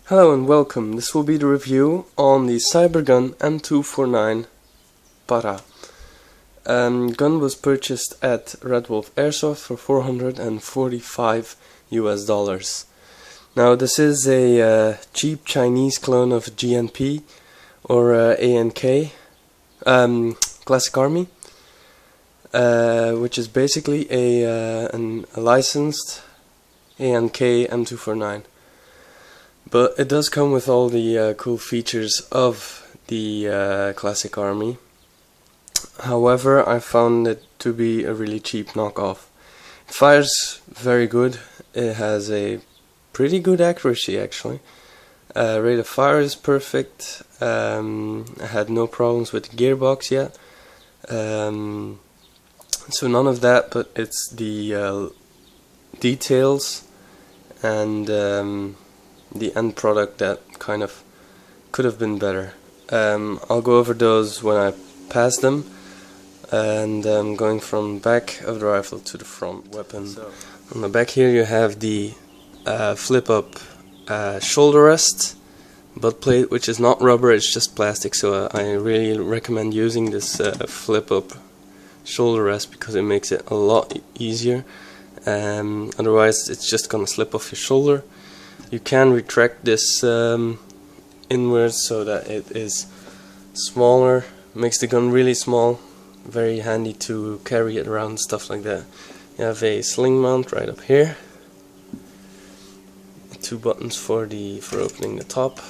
Hello and welcome. This will be the review on the Cybergun M249 Para. Gun was purchased at Red Wolf Airsoft for $445 US. Now this is a cheap Chinese clone of GNP or ANK, Classic Army, which is basically a licensed ANK M249. But it does come with all the cool features of the Classic Army. However, I found it to be a really cheap knockoff. It fires very good. It has a pretty good accuracy actually. Rate of fire is perfect. I had no problems with the gearbox yet. So none of that, but it's the details and the end product that kind of could have been better. I'll go over those when I pass them, and going from back of the rifle to the front weapon. So on the back here you have the flip up shoulder rest butt plate, which is not rubber, it's just plastic, so I really recommend using this flip up shoulder rest because it makes it a lot easier. Otherwise it's just gonna slip off your shoulder. You can retract this inwards so that it is smaller, makes the gun really small, very handy to carry it around, stuff like that. You have a sling mount right up here, two buttons for opening the top,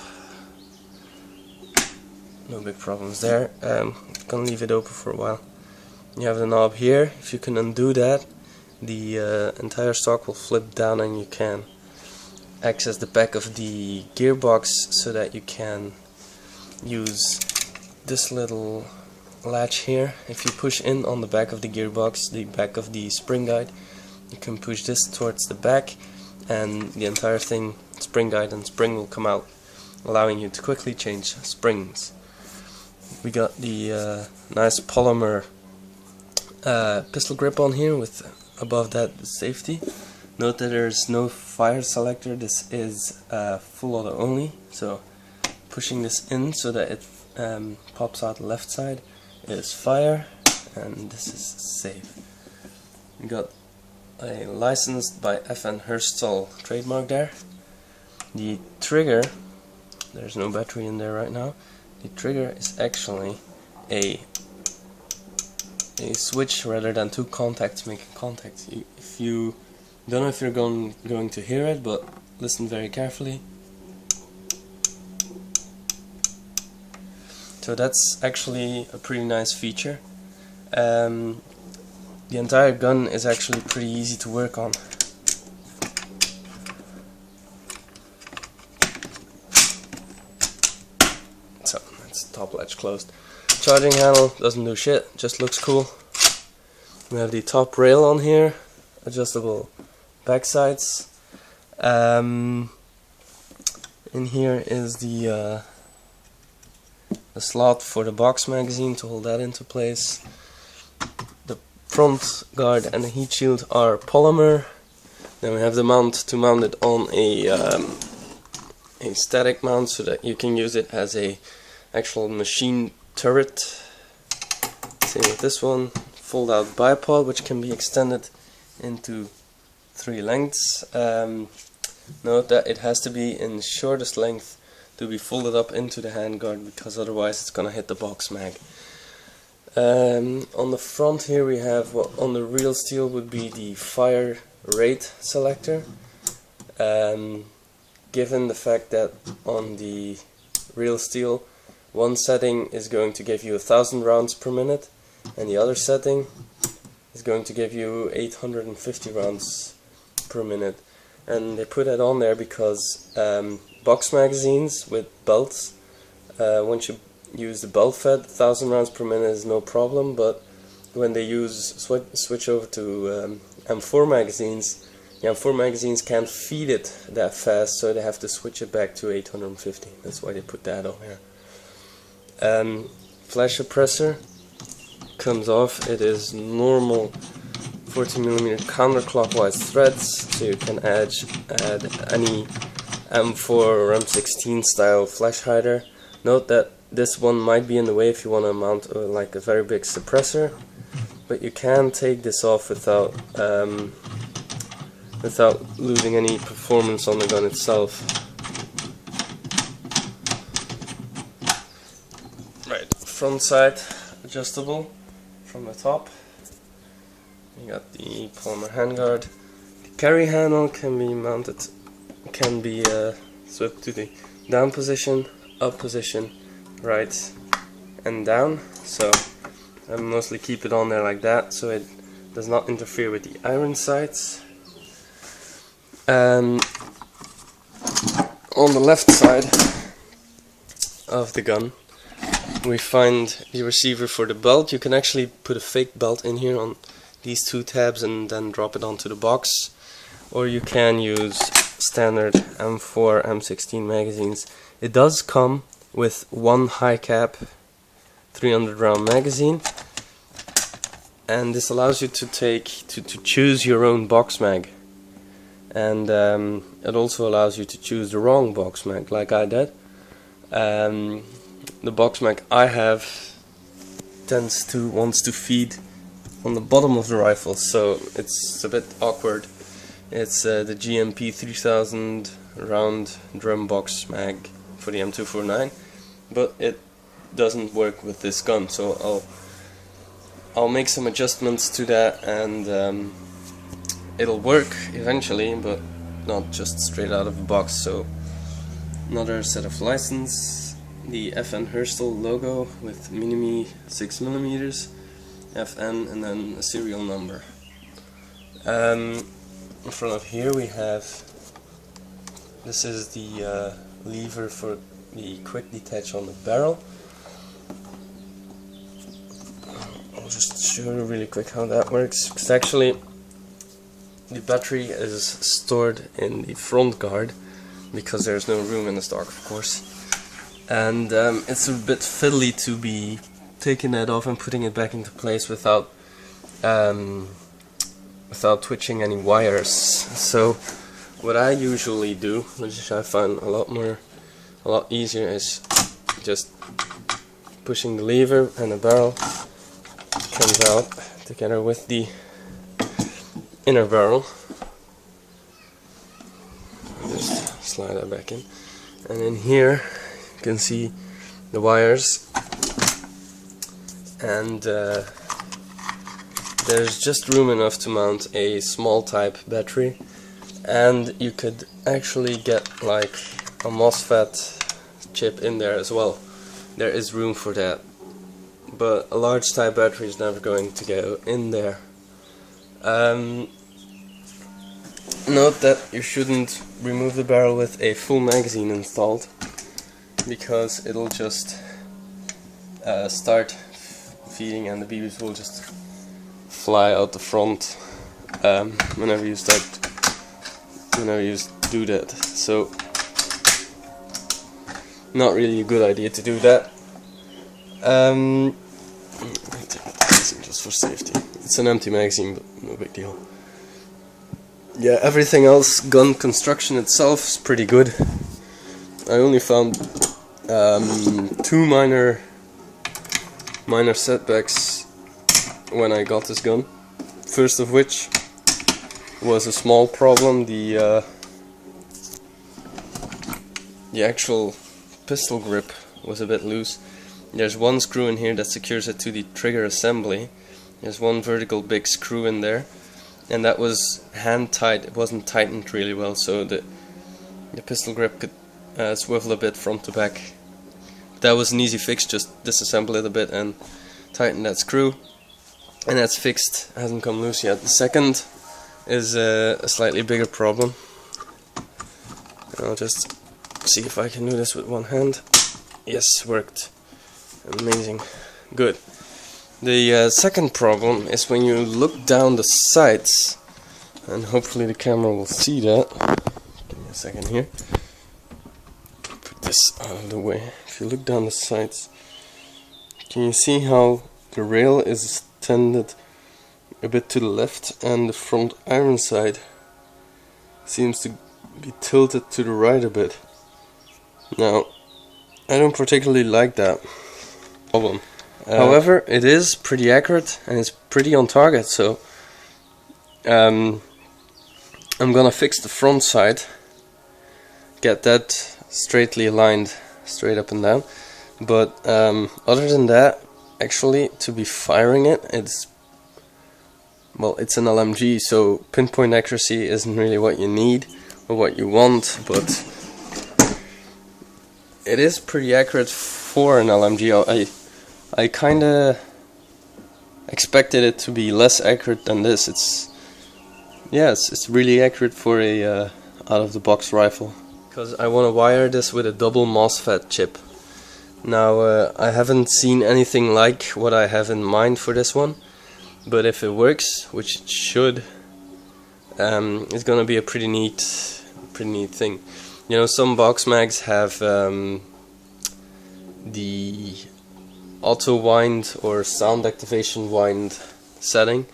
no big problems there. Gonna leave it open for a while. You have the knob here. If you can undo that, the entire stock will flip down and you can access the back of the gearbox so that you can use this little latch here. If you push in on the back of the gearbox, the back of the spring guide, you can push this towards the back and the entire thing, spring guide and spring, will come out, allowing you to quickly change springs. We got the nice polymer pistol grip on here with above that the safety. Note that there's no fire selector. This is full auto only, so pushing this in so that it pops out the left side is fire, and this is safe. We got a licensed by FN Herstal trademark there. The trigger, there's no battery in there right now. The trigger is actually a switch rather than two contacts making contact. If you don't know if you're going to hear it, but listen very carefully. So that's actually a pretty nice feature. The entire gun is actually pretty easy to work on. So that's the top latch closed. Charging handle doesn't do shit, just looks cool. We have the top rail on here, adjustable back sides. In here is the slot for the box magazine to hold that into place. The front guard and the heat shield are polymer. Then we have the mount to mount it on a static mount so that you can use it as a actual machine turret. Same with this one. Fold out bipod, which can be extended into 3 lengths. Note that it has to be in shortest length to be folded up into the handguard, because otherwise it's gonna hit the box mag. On the front here we have what on the real steel would be the fire rate selector. Given the fact that on the real steel one setting is going to give you 1,000 rounds per minute and the other setting is going to give you 850 rounds per minute, and they put that on there because box magazines with belts, once you use the belt fed, 1,000 rounds per minute is no problem, but when they switch over to M4 magazines, the M4 magazines can't feed it that fast, so they have to switch it back to 850. That's why they put that on here. Flash suppressor comes off. It is normal 14mm counterclockwise threads, so you can add any M4 or M16 style flash hider. Note that this one might be in the way if you want to mount like a very big suppressor, but you can take this off without losing any performance on the gun itself. Right, front side adjustable from the top. You got the polymer handguard. The carry handle can be mounted, can be swept to the down position, up position, right and down. So I mostly keep it on there like that, so it does not interfere with the iron sights. On the left side of the gun we find the receiver for the belt. You can actually put a fake belt in here on these two tabs and then drop it onto the box, or you can use standard M4, M16 magazines. It does come with one high cap 300 round magazine, and this allows you to choose your own box mag, and it also allows you to choose the wrong box mag like I did. The box mag I have wants to feed on the bottom of the rifle, so it's a bit awkward. It's the GMP 3000 round drum box mag for the M249, but it doesn't work with this gun, so I'll make some adjustments to that, and it'll work eventually, but not just straight out of the box. So another set of license, the FN Herstal logo with Minimi 6mm, FN, and then a serial number. In front of here we have, this is the lever for the quick detach on the barrel. I'll just show you really quick how that works, because actually the battery is stored in the front guard because there's no room in the stock, of course, and it's a bit fiddly to be taking that off and putting it back into place without twitching any wires. So what I usually do, which I find a lot easier, is just pushing the lever, and the barrel comes out together with the inner barrel. Just slide that back in, and in here you can see the wires, and there's just room enough to mount a small type battery, and you could actually get like a MOSFET chip in there as well. There is room for that, but a large type battery is never going to go in there. Note that you shouldn't remove the barrel with a full magazine installed, because it'll just start feeding and the BBs will just fly out the front whenever you do that. So not really a good idea to do that. Just for safety. It's an empty magazine, but no big deal. Yeah, everything else, gun construction itself, is pretty good. I only found two minor setbacks when I got this gun. First of which was a small problem. The actual pistol grip was a bit loose. There's one screw in here that secures it to the trigger assembly. There's one vertical big screw in there, and that was hand tight. It wasn't tightened really well, so the pistol grip could swivel a bit front to back. That was an easy fix, just disassemble it a bit and tighten that screw, and that's fixed. It hasn't come loose yet. The second is a slightly bigger problem. I'll just see if I can do this with one hand. Yes, worked. Amazing. Good. The second problem is when you look down the sights, and hopefully the camera will see that. Give me a second here. Put this out of the way. If you look down the sights, can you see how the rail is tended a bit to the left, and the front iron sight seems to be tilted to the right a bit. Now, I don't particularly like that problem. However, it is pretty accurate and it's pretty on target, so I'm gonna fix the front side, get that straightly aligned, straight up and down. But other than that, actually, to be firing it, it's an LMG, so pinpoint accuracy isn't really what you need or what you want, but it is pretty accurate for an LMG. I kinda expected it to be less accurate than this. It's really accurate for a out of the box rifle. Because I want to wire this with a double MOSFET chip. Now I haven't seen anything like what I have in mind for this one, but if it works, which it should, it's gonna be a pretty neat thing. You know, some box mags have the auto wind or sound activation wind setting.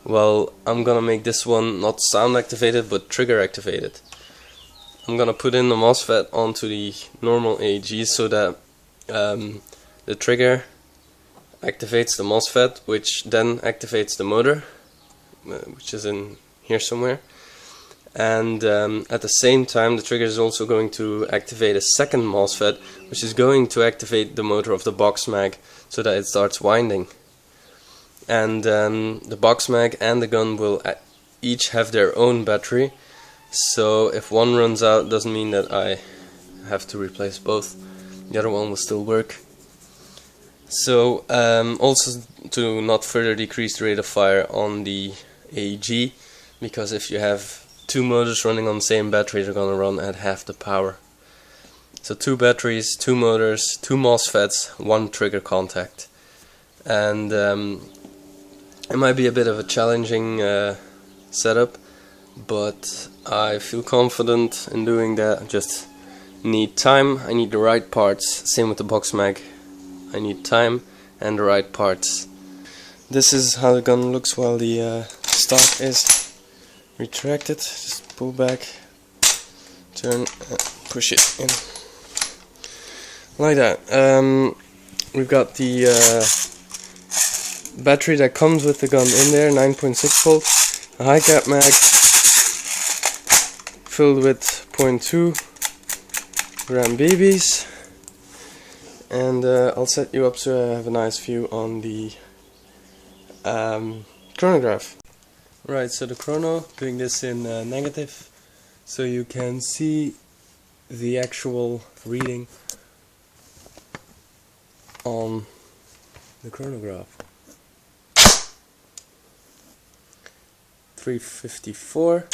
Well, I'm gonna make this one not sound activated but trigger activated. I'm gonna put in the MOSFET onto the normal AEG so that the trigger activates the MOSFET, which then activates the motor, which is in here somewhere. And at the same time, the trigger is also going to activate a second MOSFET, which is going to activate the motor of the box mag so that it starts winding. And the box mag and the gun will each have their own battery, so if one runs out, doesn't mean that I have to replace both. The other one will still work. So also to not further decrease the rate of fire on the AEG, because if you have two motors running on the same battery, they're gonna run at half the power. So 2 batteries, 2 motors, 2 MOSFETs, 1 trigger contact. And it might be a bit of a challenging setup, but I feel confident in doing that. I just need time, I need the right parts. Same with the box mag. I need time and the right parts. This is how the gun looks while the stock is retracted. Just pull back, turn, push it in like that. We've got the battery that comes with the gun in there, 9.6 volt, a high cap mag filled with 0.2 gram BBs, and I'll set you up so I have a nice view on the chronograph. Right, so the chrono, doing this in negative, so you can see the actual reading on the chronograph. 354,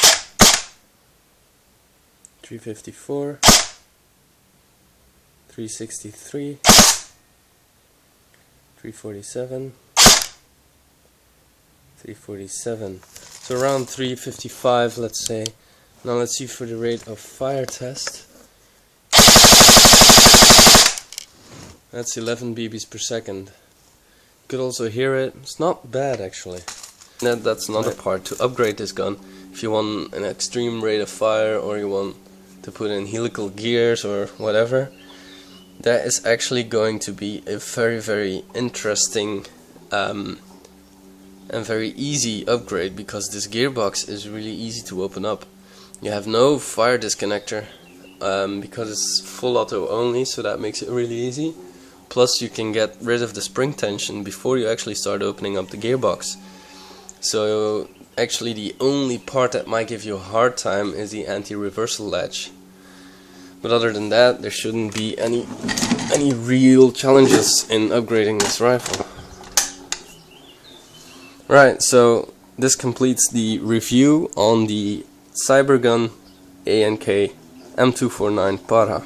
354, 363, 347, 347. So around 355, let's say. Now let's see for the rate of fire test. That's 11 BBs per second. You could also hear it. It's not bad actually. That's another part to upgrade this gun. If you want an extreme rate of fire, or you want to put in helical gears or whatever, that is actually going to be a very interesting and very easy upgrade, because this gearbox is really easy to open up. You have no fire disconnector because it's full auto only, so that makes it really easy. Plus you can get rid of the spring tension before you actually start opening up the gearbox. So actually the only part that might give you a hard time is the anti-reversal latch. But other than that, there shouldn't be any real challenges in upgrading this rifle. Right, so this completes the review on the Cybergun M249 Para.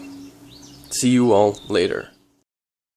See you all later.